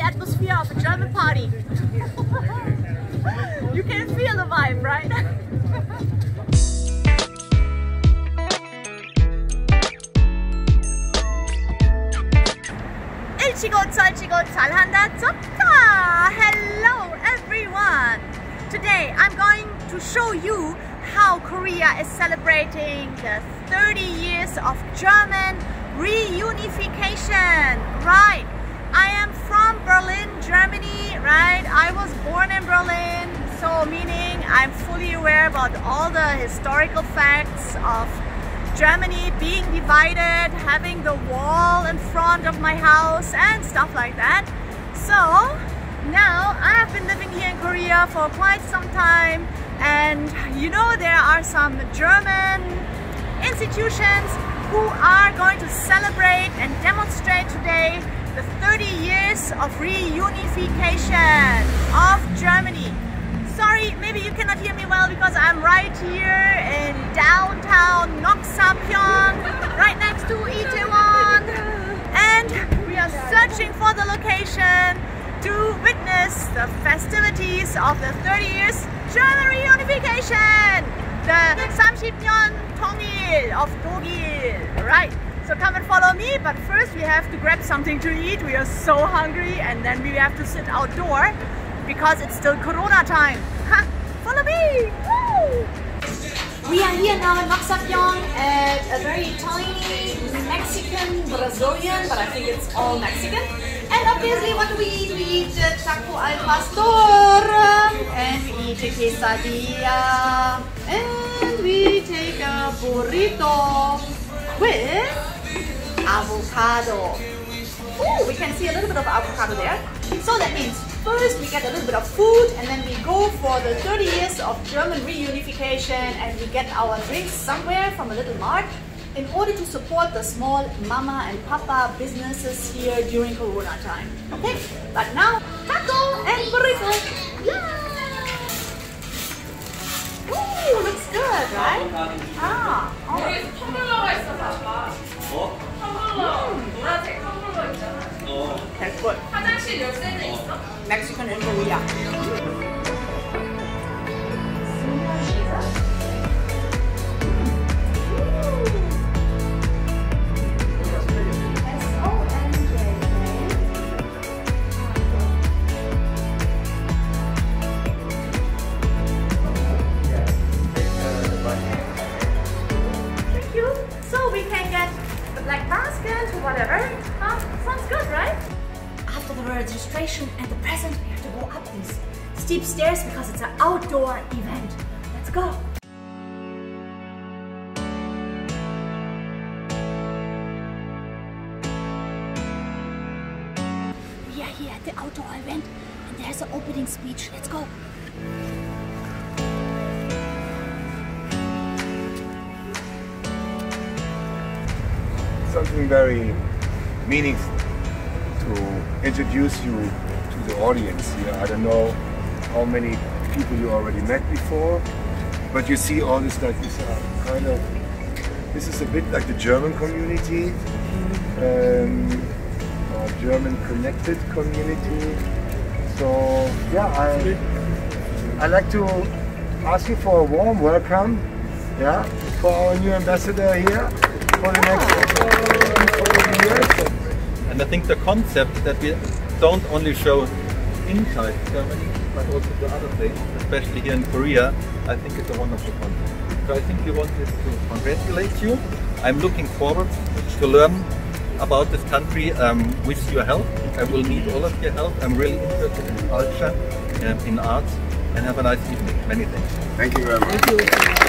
atmosphere of a German party. You can feel the vibe, right? Hello everyone! Today I'm going to show you how Korea is celebrating the 30 years of German reunification. Right, I am from Berlin, Germany, right? I was born in Berlin, so meaning I'm fully aware about all the historical facts of Germany being divided, having the wall in front of my house and stuff like that. So now I have been living here in Korea for quite some time, and you know, there are some German institutions who are going to celebrate and demonstrate today the 30 years of reunification of Germany. Sorry, maybe you cannot hear me well because I'm right here in downtown Noksapyeong, right next to Itaewon, and we are searching for the location to witness the festivities of the 30 years German reunification, the 30년 통일 of Dokil, right? So come and follow me, but first we have to grab something to eat. We are so hungry, and then we have to sit outdoor because it's still Corona time. Ha! Follow me! Woo! We are here now in Noksapyeong at a very tiny Mexican Brazilian, but I think it's all Mexican. And obviously what do we eat? We eat taco al pastor, and we eat a quesadilla, and we take a burrito with avocado. Ooh, we can see a little bit of avocado there. So that means first we get a little bit of food, and then we go for the 30 years of German reunification, and we get our drinks somewhere from a little mart in order to support the small mama and papa businesses here during Corona time. Okay, but now taco and burrito. Yeah! Ooh, looks good, right? Ah, 여기 텀블러가 있어서 아까 노란색 텀블러 있잖아. that's good. 화장실 열쇠는 있어? Mexican in Korea. Thank you. So we can get the black basket or whatever. Sounds good, right? After the registration and the present, we have to go up these steep stairs because it's an outdoor event. Let's go! We are here at the outdoor event, and there's an opening speech. Let's go! Something very meaningful to introduce you to the audience here. I don't know how many people you already met before, but you see all this, like this kind of, this is a bit like the German community, or German connected community. So yeah, I like to ask you for a warm welcome, yeah, for our new ambassador here for the next 4 years. And I think the concept that we don't only show inside Germany, but also to other places, especially here in Korea, I think it's a wonderful concept. So I think we wanted to congratulate you. I'm looking forward to learn about this country with your help. I will need all of your help. I'm really interested in culture, in arts, and have a nice evening. Many thanks. Thank you very much. Thank you.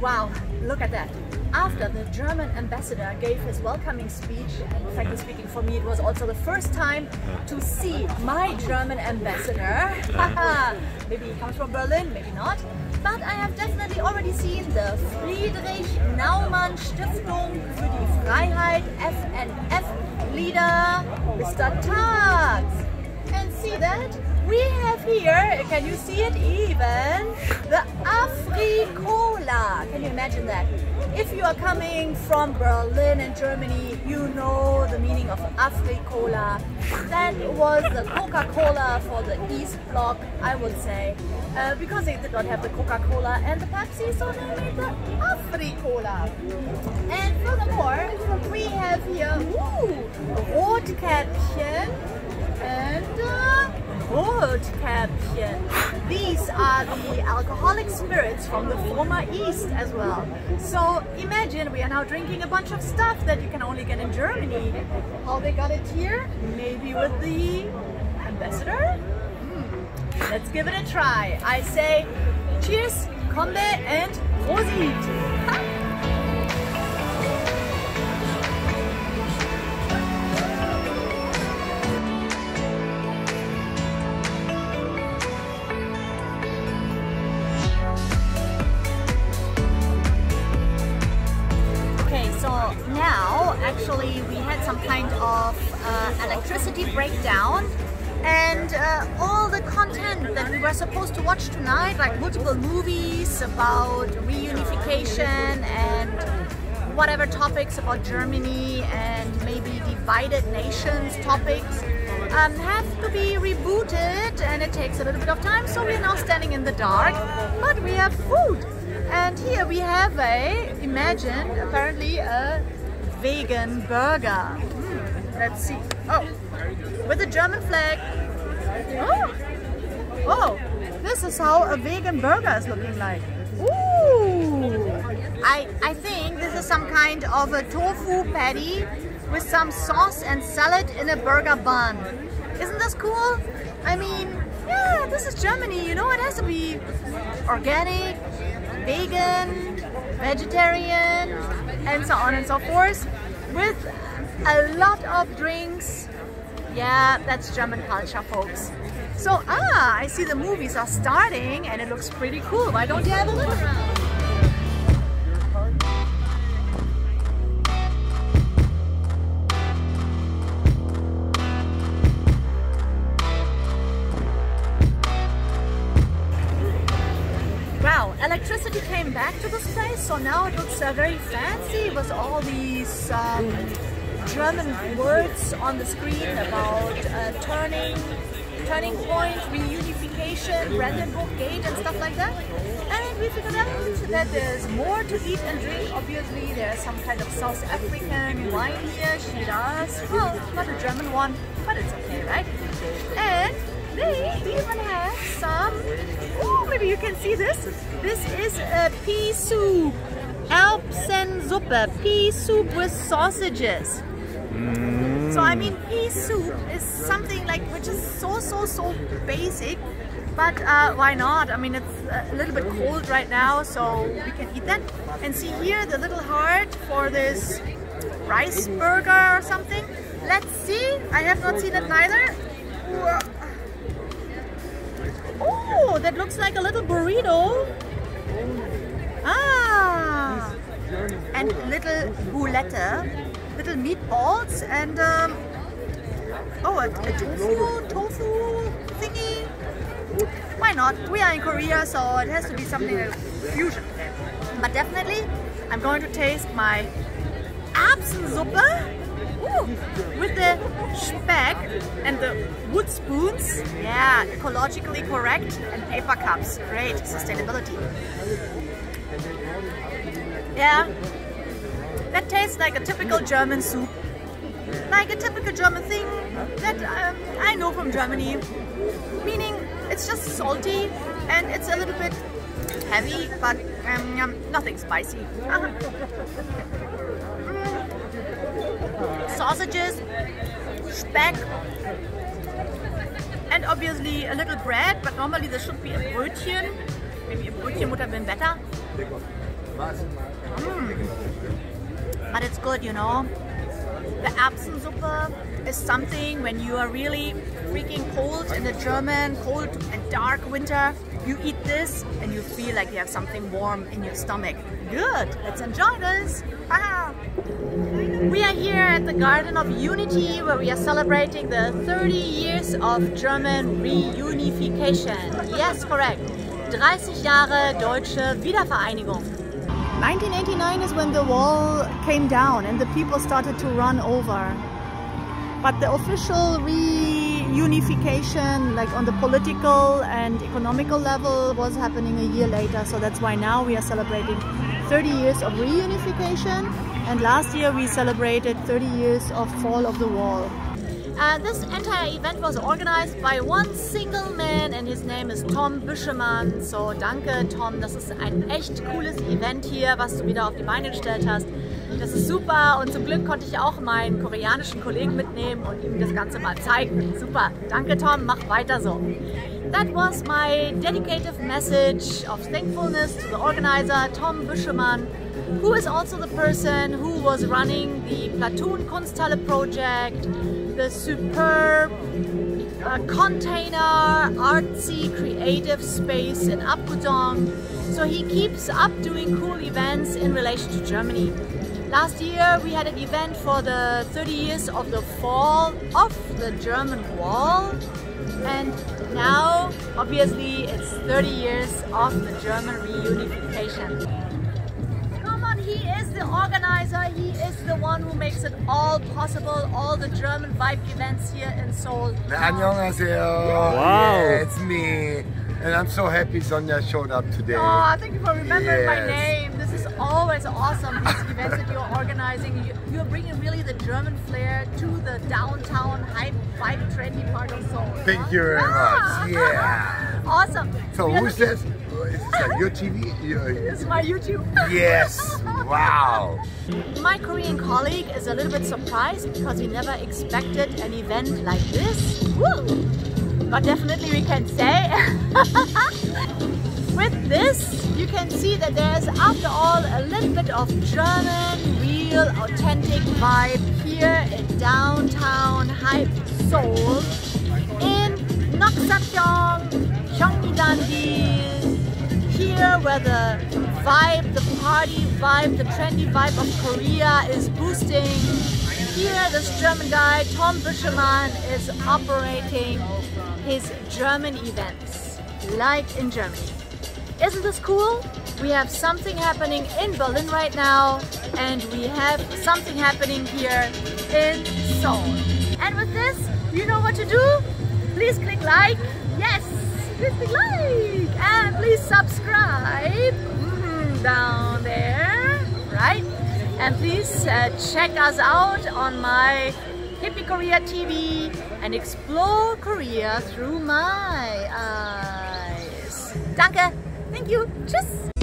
Wow, look at that. After the German ambassador gave his welcoming speech, and frankly speaking, for me it was also the first time to see my German ambassador. Maybe he comes from Berlin, maybe not. But I have definitely already seen the Friedrich Naumann Stiftung für die Freiheit FNF leader, Mr. Tags. And see that? we have here, can you see it even? The Afrikola. Can you imagine that? If you are coming from Berlin in Germany, you know the meaning of Afrikola. That was the Coca-Cola for the East Bloc, I would say. Because they did not have the Coca-Cola and the Pepsi, so they made the Afrikola. And furthermore, we have here Rotkäppchen and Rotkäppchen. These are the alcoholic spirits from the former East as well. So imagine we are now drinking a bunch of stuff that you can only get in Germany. How they got it here? Maybe with the ambassador? Let's give it a try. I say cheers, Kombe and Prosit. Now, actually, we had some kind of electricity breakdown, and all the content that we were supposed to watch tonight, like multiple movies about reunification and whatever topics about Germany and maybe divided nations topics, have to be rebooted, and it takes a little bit of time, so we're now standing in the dark, but we have food. And here we have imagine, apparently a vegan burger. Let's see. Oh, with a German flag. Oh, this is how a vegan burger is looking like. Ooh! I think this is some kind of a tofu patty with some sauce and salad in a burger bun. Isn't this cool? I mean, yeah, this is Germany, you know, it has to be organic, vegan, vegetarian, and so on and so forth, with a lot of drinks. Yeah, that's German culture, folks. So, I see the movies are starting and it looks pretty cool. Why don't you have a look around? Wow, electricity came back to this place, so now it looks very fancy with all these German words on the screen about turning point, reunification, Brandenburg Gate and stuff like that. And we figured out that there's more to eat and drink. Obviously there's some kind of South African wine here, Shiraz. Well, not a German one, but it's okay, right? And they even have some, oh, maybe you can see this. This is a pea soup, Erbsensuppe, pea soup with sausages. So I mean, pea soup is something like which is so basic, but why not? I mean, it's a little bit cold right now, so we can eat that. And see here the little heart for this rice burger or something. Let's see. I have not seen it neither. Oh, that looks like a little burrito. Ah, and little boulette, little meatballs, and oh, a tofu thingy. Why not? We are in Korea, so it has to be something like fusion. But definitely, I'm going to taste my Erbsensuppe. With the speck and the wood spoons. Yeah, ecologically correct, and paper cups. Great, sustainability. Yeah, that tastes like a typical German soup. Like a typical German thing that I know from Germany. Meaning, it's just salty and it's a little bit heavy, but nothing spicy. Sausages, speck, and obviously a little bread, but normally there should be a Brötchen. Maybe a Brötchen would have been better. But it's good, you know. The Erbsensuppe is something when you are really freaking cold in the German cold and dark winter, you eat this and you feel like you have something warm in your stomach. Good, let's enjoy this. Ah. We are here at the Garden of Unity, where we are celebrating the 30 years of German reunification. Yes, correct. 30 Jahre deutsche Wiedervereinigung. 1989 is when the wall came down and the people started to run over. But the official reunification, like on the political and economical level, was happening a year later. So that's why now we are celebrating 30 years of reunification. And last year we celebrated 30 years of fall of the wall. This entire event was organized by one single man and his name is Tom Büschemann. So danke Tom, das ist ein echt cooles Event hier, was du wieder auf die Beine gestellt hast. Das ist super und zum Glück konnte ich auch meinen koreanischen Kollegen mitnehmen und ihm das Ganze mal zeigen. Super, danke Tom, mach weiter so. That was my dedicated message of thankfulness to the organizer, Tom Büschemann, who is also the person who was running the Platoon Kunsthalle project, the superb container, artsy, creative space in Apgujeong. So he keeps up doing cool events in relation to Germany. Last year we had an event for the 30 years of the fall of the German wall, and now obviously it's 30 years of the German reunification. Come on, he is the organizer, he is the one who makes it all possible, all the German vibe events here in Seoul. 안녕하세요. Wow. Yeah, it's me. And I'm so happy Sonja showed up today. Oh, thank you for remembering my Yes. name. This is always awesome, these events that you're organizing. You're bringing really the German flair to the downtown, hype, vibe, trendy part of Seoul. Thank you very much. Yeah. Awesome. So We are who's looking- this? Is this like your TV? This is my YouTube. Yes. Wow. My Korean colleague is a little bit surprised because he never expected an event like this. Woo! But definitely we can say with this you can see that there's after all a little bit of German, real, authentic vibe here in downtown hype Seoul in Noksapyeong, Gyeonggi-dandi. Here where the vibe, the party vibe, the trendy vibe of Korea is boosting. Here this German guy, Tom Büschemann, is operating his German events, like in Germany. Isn't this cool? We have something happening in Berlin right now, and we have something happening here in Seoul. And with this, you know what to do? Please click like. Yes, please click like. And please subscribe down there, right? And please check us out on my Hippie Korea TV and explore Korea through my eyes. Danke. Thank you. Tschüss.